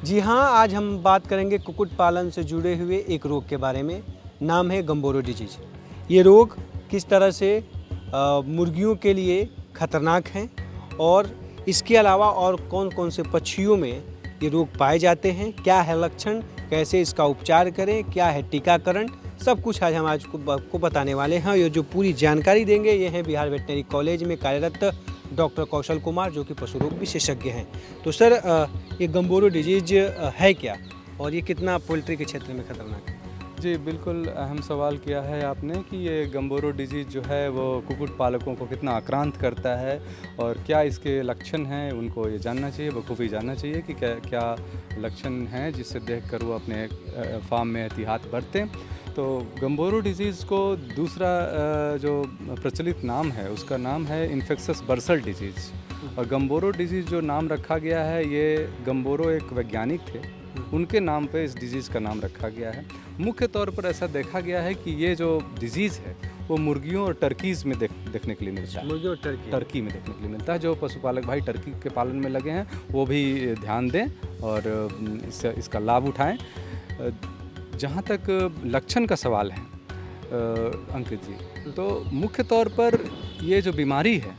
जी हाँ, आज हम बात करेंगे कुक्कुट पालन से जुड़े हुए एक रोग के बारे में। नाम है गम्बोरो डिजीज। ये रोग किस तरह से मुर्गियों के लिए खतरनाक हैं और इसके अलावा और कौन कौन से पक्षियों में ये रोग पाए जाते हैं, क्या है लक्षण, कैसे इसका उपचार करें, क्या है टीकाकरण, सब कुछ आज हम आपको बताने वाले हैं। ये जो पूरी जानकारी देंगे ये हैं बिहार वेटनरी कॉलेज में कार्यरत डॉक्टर कौशल कुमार, जो कि पशु रोग विशेषज्ञ हैं। तो सर, ये गम्बोरो डिजीज है क्या और ये कितना पोल्ट्री के क्षेत्र में खतरनाक है? जी, बिल्कुल अहम सवाल किया है आपने कि ये गम्बोरो डिजीज़ जो है वो कुक्कुट पालकों को कितना आक्रांत करता है और क्या इसके लक्षण हैं, उनको ये जानना चाहिए, बखूबी जानना चाहिए कि क्या क्या लक्षण हैं जिससे देखकर वो अपने फार्म में एहतियात बरतें। तो गम्बोरो डिजीज़ को दूसरा जो प्रचलित नाम है उसका नाम है इन्फेक्शस बर्सल डिजीज़। और गम्बोरो डिजीज़ जो नाम रखा गया है, ये गम्बोरो एक वैज्ञानिक थे, उनके नाम पे इस डिजीज़ का नाम रखा गया है। मुख्य तौर पर ऐसा देखा गया है कि ये जो डिजीज़ है वो मुर्गियों और टर्कीज़ में देखने के लिए मिलता है। मुर्गी और टर्की में देखने के लिए मिलता है। जो पशुपालक भाई टर्की के पालन में लगे हैं वो भी ध्यान दें और इसका लाभ उठाएं। जहाँ तक लक्षण का सवाल है अंकित जी, तो मुख्य तौर पर ये जो बीमारी है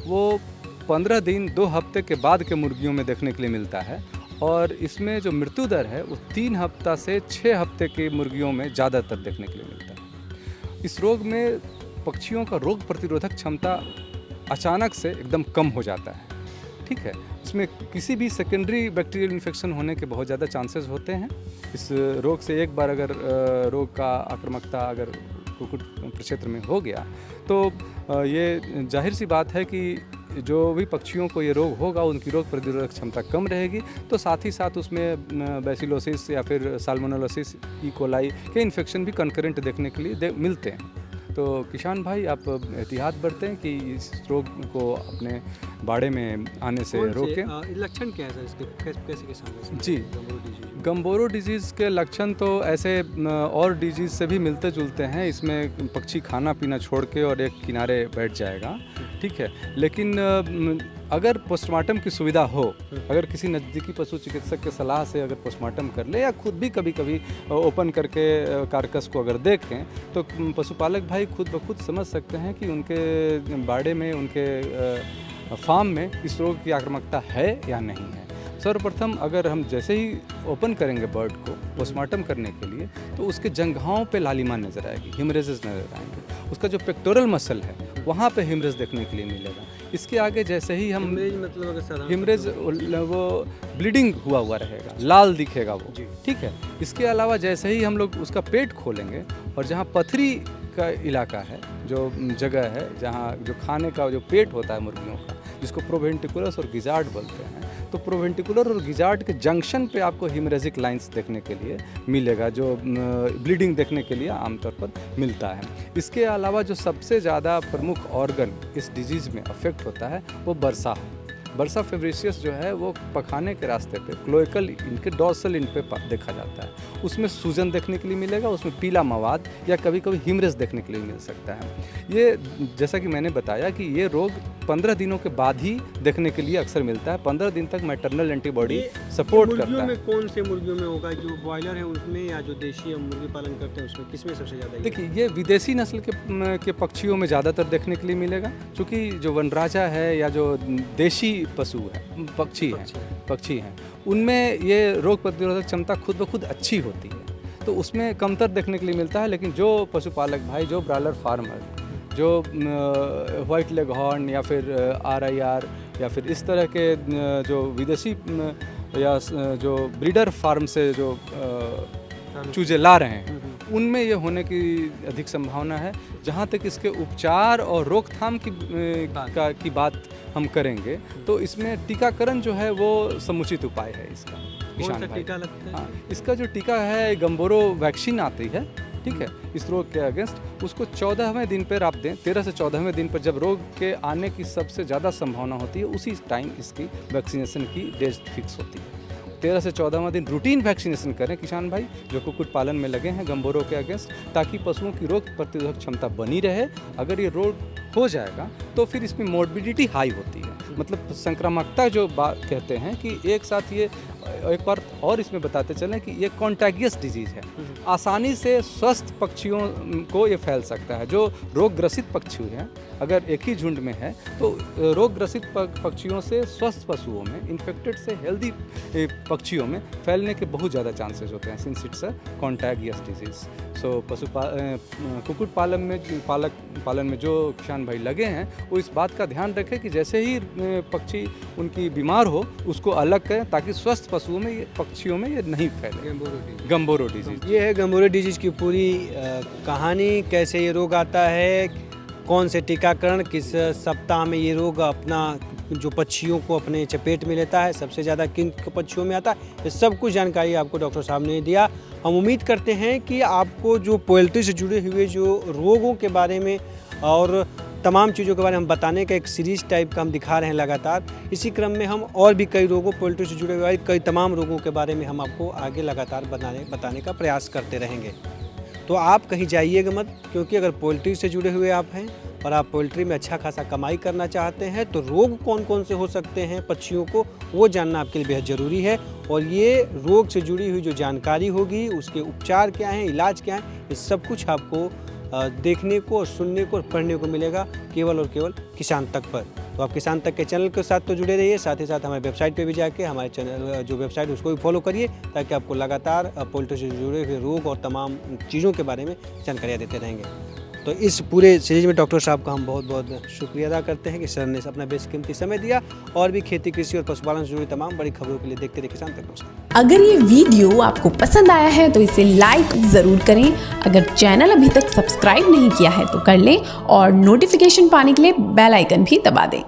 वो 15 दिन 2 हफ्ते के बाद के मुर्गियों में देखने के लिए मिलता है और इसमें जो मृत्यु दर है वो 3 हफ्ता से 6 हफ्ते की मुर्गियों में ज़्यादातर देखने के लिए मिलता है। इस रोग में पक्षियों का रोग प्रतिरोधक क्षमता अचानक से एकदम कम हो जाता है। ठीक है, इसमें किसी भी सेकेंडरी बैक्टीरियल इन्फेक्शन होने के बहुत ज़्यादा चांसेस होते हैं। इस रोग से एक बार अगर रोग का आक्रामकता अगर कुक्कुट क्षेत्र में हो गया तो ये जाहिर सी बात है कि जो भी पक्षियों को ये रोग होगा उनकी रोग प्रतिरोधक क्षमता कम रहेगी, तो साथ ही साथ उसमें बैसिलोसिस या फिर साल्मोनेलोसिस, ई कोलाई के इन्फेक्शन भी कंकरेंट देखने के लिए मिलते हैं। तो किसान भाई, आप एहतियात बरतें कि इस रोग को अपने बाड़े में आने से रोकें। लक्षण क्या है सर इसके, कैसे के सामने जी, गम्बोरो डिजीज़ के लक्षण तो ऐसे और डिजीज़ से भी मिलते जुलते हैं। इसमें पक्षी खाना पीना छोड़ के और एक किनारे बैठ जाएगा, ठीक है। लेकिन अगर पोस्टमार्टम की सुविधा हो, अगर किसी नज़दीकी पशु चिकित्सक के सलाह से अगर पोस्टमार्टम कर ले या खुद भी कभी कभी ओपन करके कारकस को अगर देखें, तो पशुपालक भाई खुद ब खुद समझ सकते हैं कि उनके बाड़े में, उनके फार्म में इस रोग की आक्रामकता है या नहीं है। सर्वप्रथम अगर हम जैसे ही ओपन करेंगे बर्ड को पोस्टमार्टम करने के लिए, तो उसके जंघाओं पे लालिमा नज़र आएगी, हिमरेजेस नज़र आएंगे। उसका जो पेक्टोरल मसल है वहाँ पे हिमरेज देखने के लिए मिलेगा। इसके आगे जैसे ही हम हिमरेज वो ब्लीडिंग हुआ रहेगा, लाल दिखेगा वो, ठीक है। इसके अलावा जैसे ही हम लोग उसका पेट खोलेंगे और जहाँ पथरी का इलाका है, जो जगह है जहाँ जो खाने का जो पेट होता है मुर्गियों का, जिसको प्रोवेंटिकुलस और गिजार्ड बोलते हैं, तो प्रोवेंटिकुलर और गिजार्ड के जंक्शन पे आपको हिमरेजिक लाइंस देखने के लिए मिलेगा, जो ब्लीडिंग देखने के लिए आमतौर पर मिलता है। इसके अलावा जो सबसे ज़्यादा प्रमुख ऑर्गन इस डिजीज़ में अफेक्ट होता है वो बर्सा है। बर्सा फेब्रेशियस जो है वो पखाने के रास्ते पे क्लोइकल इनके डॉर्सल इन पे देखा जाता है। उसमें सूजन देखने के लिए मिलेगा, उसमें पीला मवाद या कभी कभी हिमरेज देखने के लिए मिल सकता है। ये जैसा कि मैंने बताया कि ये रोग 15 दिनों के बाद ही देखने के लिए अक्सर मिलता है। 15 दिन तक मैटरनल एंटीबॉडी सपोर्ट करता है। में कौन से मुर्गियों में होगा, जो बॉयलर है उसमें या जो देशी मुर्गी पालन करते हैं उसमें, किसमें सबसे ज़्यादा? देखिए, ये विदेशी नस्ल के पक्षियों में ज़्यादातर देखने के लिए मिलेगा, क्योंकि जो वनराजा है या जो देशी पशु है, पक्षी हैं, उनमें ये रोग प्रतिरोधक क्षमता खुद ब खुद अच्छी होती है, तो उसमें कमतर देखने के लिए मिलता है। लेकिन जो पशुपालक भाई, जो ब्रॉयलर फार्मर, जो वाइट लेग हॉर्न या फिर RIR या फिर इस तरह के जो विदेशी या जो ब्रीडर फार्म से जो चूजे ला रहे हैं, उनमें ये होने की अधिक संभावना है। जहाँ तक इसके उपचार और रोकथाम की बात हम करेंगे, तो इसमें टीकाकरण जो है वो समुचित उपाय है इसका। कौन सा टीका लगता है? हाँ, इसका जो टीका है, गम्बोरो वैक्सीन आती है, ठीक है, इस रोग के अगेंस्ट। उसको 14वें दिन पर आप दें। 13 से 14वें दिन पर जब रोग के आने की सबसे ज़्यादा संभावना होती है, उसी टाइम इसकी वैक्सीनेशन की डेट फिक्स होती है। 13 से 14वां दिन रूटीन वैक्सीनेशन करें किसान भाई, जो कुक्कुट पालन में लगे हैं गम्बोरो के अगेंस्ट, ताकि पशुओं की रोग प्रतिरोधक क्षमता बनी रहे। अगर ये रोग हो जाएगा तो फिर इसमें मोर्बिडिटी हाई होती है, मतलब संक्रामकता जो बात कहते हैं कि एक साथ ये एक बार और इसमें बताते चलें कि ये कॉन्टैगियस डिजीज़ है, आसानी से स्वस्थ पक्षियों को ये फैल सकता है। जो रोग ग्रसित पक्षी हैं, अगर एक ही झुंड में है तो रोग ग्रसित पक्षियों से स्वस्थ पशुओं में, इन्फेक्टेड से हेल्दी पक्षियों में फैलने के बहुत ज़्यादा चांसेस होते हैं, सिंस इट्स अ कॉन्टैगियस डिजीज़। सो कुक्कुट पालन में जो किसान भाई लगे हैं वो इस बात का ध्यान रखें कि जैसे ही पक्षी उनकी बीमार हो उसको अलग करें, ताकि स्वस्थ पशुओं में, पक्षियों में ये नहीं फैले। गम्बोरो डिजीज़, ये है गम्बोरो डिजीज़ की पूरी कहानी, कैसे ये रोग आता है, कौन से टीकाकरण, किस सप्ताह में ये रोग अपना जो पक्षियों को अपने चपेट में लेता है, सबसे ज़्यादा किन पक्षियों में आता है, ये सब कुछ जानकारी आपको डॉक्टर साहब ने दिया। हम उम्मीद करते हैं कि आपको जो पोल्ट्री से जुड़े हुए जो रोगों के बारे में और तमाम चीज़ों के बारे में हम बताने का एक सीरीज़ टाइप का हम दिखा रहे हैं लगातार। इसी क्रम में हम और भी कई रोगों, पोल्ट्री से जुड़े हुए कई तमाम रोगों के बारे में हम आपको आगे लगातार बताने का प्रयास करते रहेंगे। तो आप कहीं जाइएगा मत, क्योंकि अगर पोल्ट्री से जुड़े हुए आप हैं और आप पोल्ट्री में अच्छा खासा कमाई करना चाहते हैं तो रोग कौन कौन से हो सकते हैं पक्षियों को, वो जानना आपके लिए बेहद ज़रूरी है। और ये रोग से जुड़ी हुई जो जानकारी होगी, उसके उपचार क्या हैं, इलाज क्या हैं, ये सब कुछ आपको देखने को और सुनने को और पढ़ने को मिलेगा केवल और केवल किसान तक पर। तो आप किसान तक के चैनल के साथ तो जुड़े रहिए, साथ ही साथ हमारे वेबसाइट पे भी जाके हमारे चैनल जो वेबसाइट है उसको भी फॉलो करिए, ताकि आपको लगातार पोल्ट्री से जुड़े हुए रोग और तमाम चीज़ों के बारे में जानकारियाँ देते रहेंगे। तो इस पूरे सीरीज में डॉक्टर साहब का हम बहुत बहुत शुक्रिया अदा करते हैं कि सर ने अपना बेशकीमती समय दिया। और भी खेती, कृषि और पशुपालन से जुड़ी तमाम बड़ी खबरों के लिए देखते रहिए किसान तक। नमस्कार। अगर ये वीडियो आपको पसंद आया है तो इसे लाइक ज़रूर करें। अगर चैनल अभी तक सब्सक्राइब नहीं किया है तो कर लें और नोटिफिकेशन पाने के लिए बेल आइकन भी दबा दें।